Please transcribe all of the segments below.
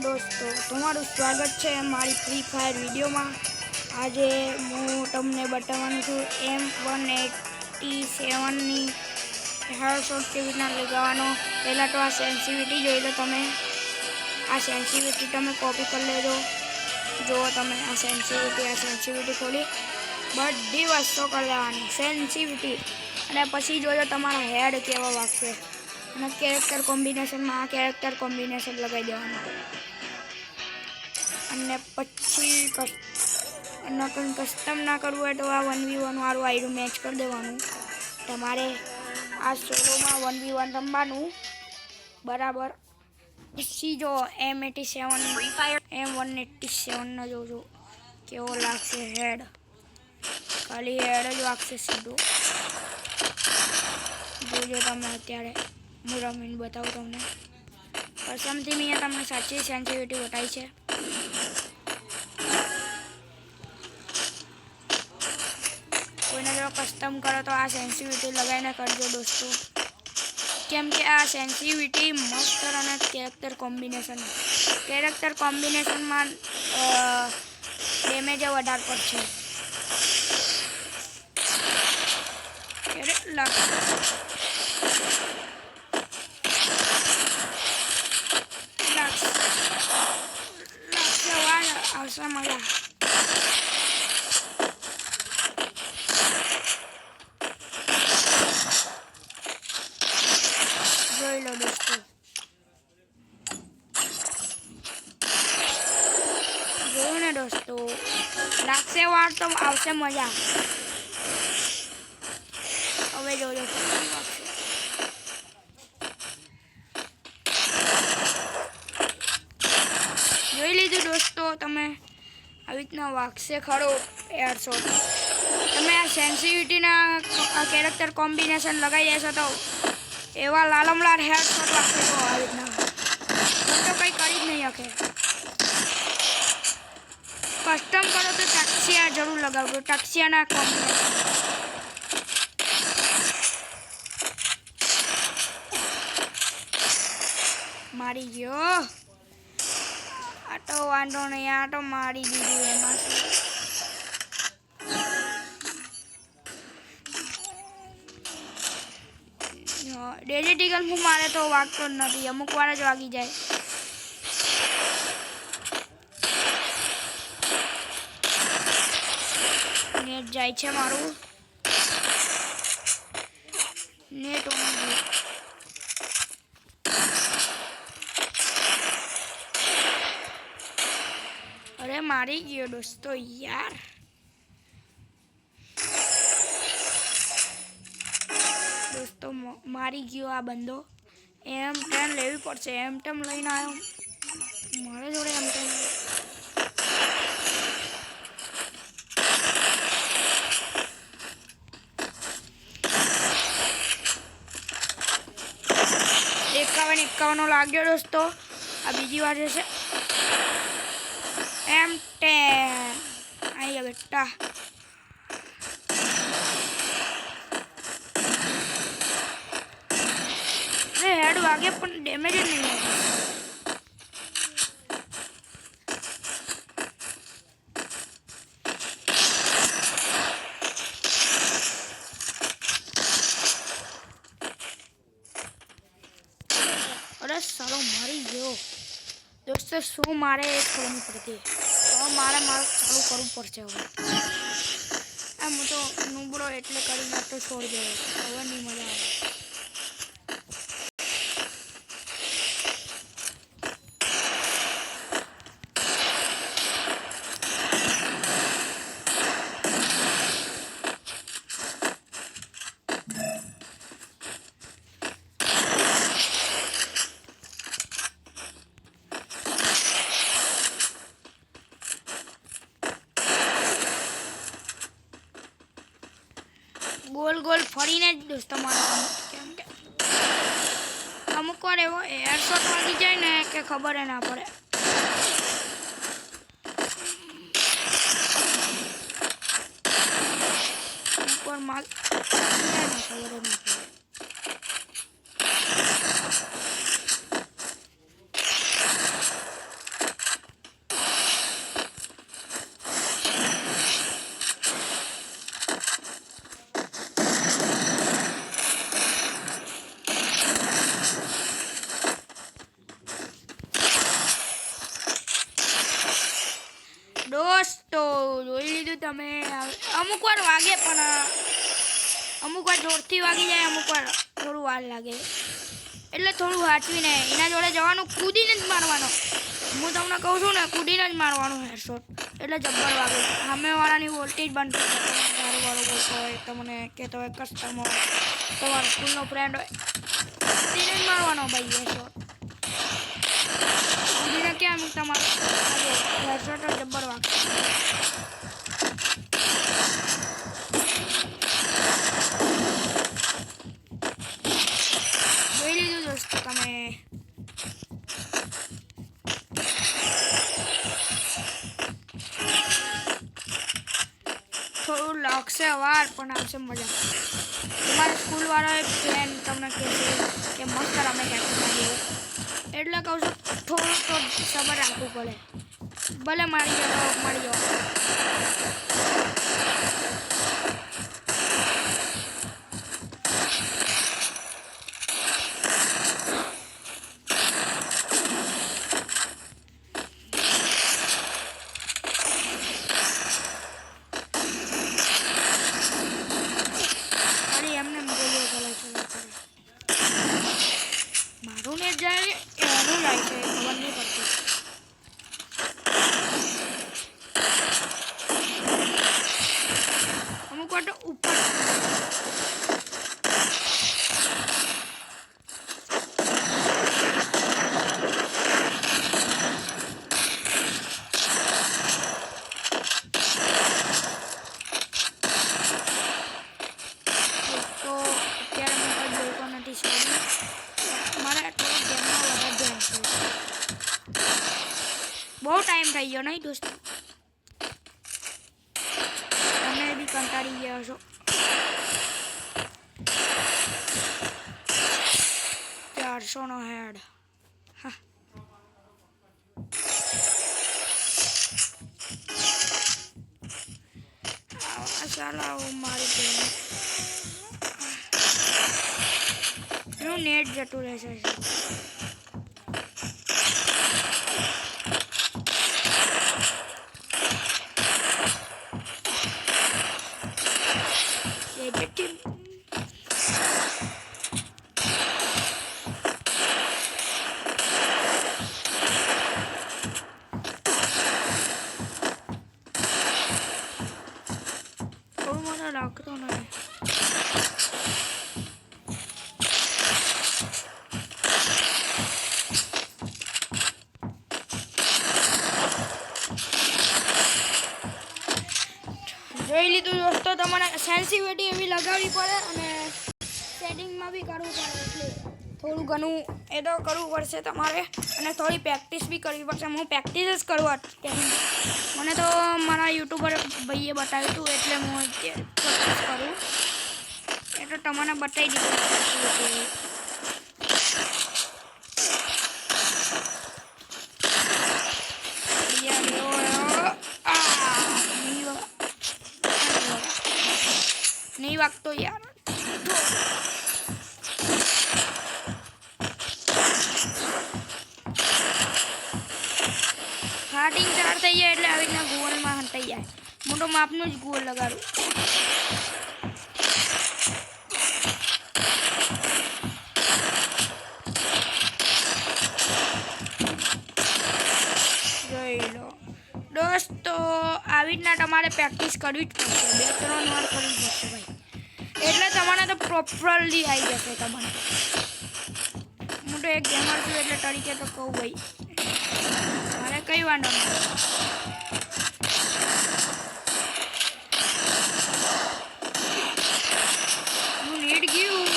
દોસ્તો, તમારું સ્વાગત છે મારી ફ્રી ફાયર વિડીયોમાં। આજે હું તમને બતાવવાનું છું M187ની હેડશોટ કેવી રીતના લગાવવાનો। પહેલાં તો આ સેન્સિટિવિટી જોઈ લો તમે। આ સેન્સિટિવિટી તમે કોપી કરી લેજો। જો તમે આ સેન્સિટિવિટી ખોલી બધી વસ્તુઓ કરી લેવાની સેન્સિટિવિટી, અને પછી જોજો તમારા હેડ કેવા વાગશે। અને કેરેક્ટર કોમ્બિનેશનમાં આ કેરેક્ટર કોમ્બિનેશન લગાવી દેવાનું। અને પછી કસ્ટમ ના કરવું હોય તો આ 1v1 વાળું આયરું મેચ કરી દેવાનું। તમારે આ સોલોમાં 1v1 રમવાનું બરાબર। પછી જો M187નો જોજો કેવો લાગશે હેડ, ખાલી હેડ જ વાગશે સીધું। જોજો તમે અત્યારે હું રમીને બતાવું તમને। કસમથી મેં તમને સાચી સેન્સિટિવિટી બતાવી છે। કોઈને જો કસ્ટમ કરો તો આ સેન્સિટિવિટી લગાવીને કરજો દોસ્તો, કેમ કે આ સેન્સિટિવિટી મસ્ત અને કેરેક્ટર કોમ્બિનેશનમાં ડેમેજ વધારે પડશે। આવશે મજા। જોઈ લો દોસ્તો, જોયું ને દોસ્તો, લાગશે વાર તો આવશે મજા। હવે જોજો જોઈ લીધું દોસ્તો તમે, આવી રીતના વાગશે ખરો હેડશોટ। તમે આ સેન્સિટિવિટીના કેરેક્ટર કોમ્બિનેશન લગાવી દેશો તો એવા લાલમલાલ હેડશોટ વાગશે તો આવી રીતના તો કંઈ કરી જ નહીં શકે। કસ્ટમ કરો તો ટક્સિયા જરૂર લગાવજો, ટક્સિયાના કોમ્બિનેશન। મારી ગયો, આ તો વાંધો નહીં, આ તો મારી દીધું એમાં ડેઝર્ટ ઈગલ હું મારે તો વાગતો જ નથી, અમુક વાર જ વાગી જાય। નેટ જાય છે મારું, નેટ ઓન ગયું। અરે મારી ગયો દોસ્તો યાર, દોસ્તો મારી ગયો આ બંદો। M10 લેવી પડશે, M10 લઈને આવ્યો મારા જોડે M10। એકાવન લાગ્યો દોસ્તો, આ બીજી વાર જશે। M10 આવી ગયા બેટા, હેડ વાગે પણ ડેમેજ જ નહીં આવે। અરે સાલો મારી ગયો દોસ્તો, શું મારે એ ખબર નહીં પડતી, તો મારે ચાલુ કરવું પડશે હવે। આમ હું તો નુબળો એટલે કરીને તો છોડી દેવો, હવે નહીં મજા આવે। ગોલ ગોલ ફરીને જ દોસ્તો મારવાનું, કેમ કે અમુક વાર એવો હેડશોટ વાગી જાય ને કે ખબર ના પડે। અમુક વાર માલ ખબર ના પડે। તમે અમુક વાર વાગે પણ અમુક વાર જોરથી વાગી જાય, અમુક વાર થોડું વાર લાગે, એટલે થોડું વાંચવીને એના જોડે જવાનું, કૂદીને જ મારવાનો. હું તમને કહું છું ને, કૂદીને જ મારવાનું હેડશોટ, એટલે જબ્બર વાગે. સામેવાળાની વોલ્ટેજ બંધ થઈ જાય. તમારો વાળો બોલતો હોય તમને કહેતો હોય કસ્ટમર, તમારો સ્કૂલનો ફ્રેન્ડ હોય, કૂદીને જ મારવાનો ભાઈ હેડશોટ. કૂદીને કેમ તમારો હેડશોટ જબ્બર વાગશે. જોઈ લીધું દોસ્તો તમે. થોડું લાગશે વાર પણ આવશે મજા. તમારા સ્કૂલવાળાએ ફ્રેન્ડ તમને કહેશે કે મસ્ત રમે હેડશોટમાં જેવું, એટલે કહું છું થોડું તો સબર રાખવું પડે. ભલે મારી જાઓ મળી જાઓ. મારું નેટ જાય એનું જાય છે ખબર નહીં પડતી. અમુક વાર તો ઉપર તો અત્યારે હું કંઈ બોલતો નથી સારું. મારે થોડું ગેમમાં વધારે ધ્યાન છે. બહુ ટાઈમ થઈ ગયો નહીં દોસ્તો, તમે બી કંટાળી ગયા છો. 400નો હેડ. હા ચાલો આવું મારી ગેમ નેટ જતું રહેશે. થોડું મને લાગતો નહીં. જોઈ લીધું દોસ્તો, તમારે સેન્સિટિવિટી એવી લગાવવી પડે અને સેટિંગમાં બી કરવું પડે, એટલે થોડું ઘણું એ તો કરવું પડશે તમારે. અને થોડી પ્રેક્ટિસ બી કરવી પડશે. હું પ્રેક્ટિસ જ કરું. મને તો મારા યુટ્યુબર ભાઈએ બતાવ્યું હતું એટલે હું પ્રેક્ટિસ કરું. એ તો તમને બતાવી દીધું. नहीं वागतो यार. स्टार्टिंग 4 થઈ જાય એટલે આવી રીતના ગોળમાં હંતાઈ જાય. મોટો માપનો જ ગોળ લગાડું. જોઈ લો દોસ્તો, આવી રીતના તમારે પ્રેક્ટિસ કરવી જ પડશે. 2-3 વાર કરવી પડશે ભાઈ, એટલે તમારે તો પ્રોપરલી આવી જશે. તમારે હું તો એક ગેમર છું એટલે તરીકે તો કહું ભાઈ, મારે કઈ વાંધો નહીં. નેટ ગયું,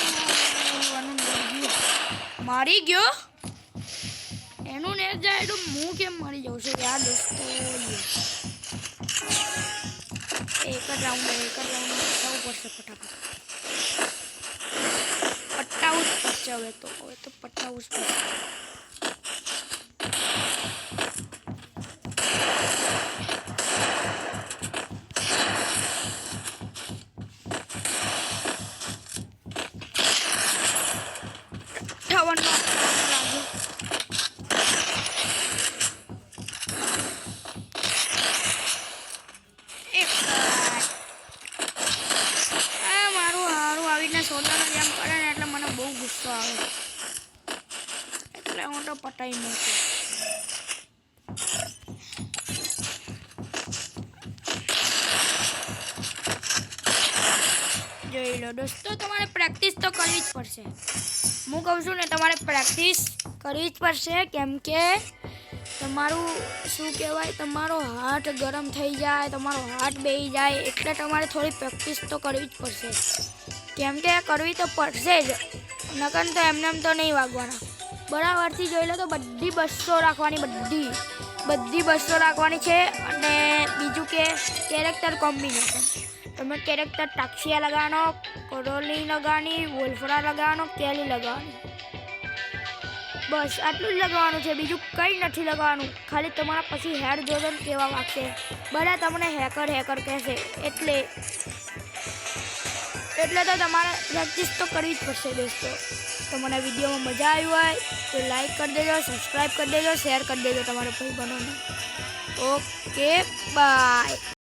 મારી ગયો. એનું નેટ જાય એટલે હું કેમ મરી જાઉં છું યાર દોસ્તો. એક જ રાઉન્ડ પટાવવું પડશે. ફટાફટ પટાવવું જ પડશે. હવે તો પટાવવું જ પડશે. જોઈ લો દોસ્તો, તમારે પ્રેક્ટિસ તો કરવી જ પડશે. હું કહું છું ને, તમારે પ્રેક્ટિસ કરવી જ પડશે, કેમ કે તમારું શું કહેવાય, તમારો હાથ ગરમ થઈ જાય, તમારો હાથ બેસી જાય, એટલે તમારે થોડી પ્રેક્ટિસ તો કરવી જ પડશે. કેમ કે કરવી તો પડશે જ, નકર તો એમને એમ તો નહીં વાગવાના. બરાબરથી જોઈ લો તો બધી 200 રાખવાની, બધી 200 રાખવાની છે. અને બીજું કે કેરેક્ટર કોમ્બિનેશન, તમે કેરેક્ટર ટાક્ષિયા લગાવવાનો, કોરોલી લગાવવાની, વોલ્ફરા લગાવવાનો, કેલી લગાવવાની, બસ આટલું જ લગાવવાનું છે. બીજું કંઈ નથી લગાવવાનું. ખાલી તમારા પછી હેર જોજો ને કેવા વાગશે. બધા તમને હેકર કહેશે. એટલે તો તમારે પ્રેક્ટિસ તો કરવી જ પડશે દોસ્તો. તમને વિડીયોમાં મજા આવી હોય તો લાઈક કરી દેજો, સબસ્ક્રાઈબ કરી દેજો, શેર કરી દેજો તમારા ભાઈબંધોને. Okay, by.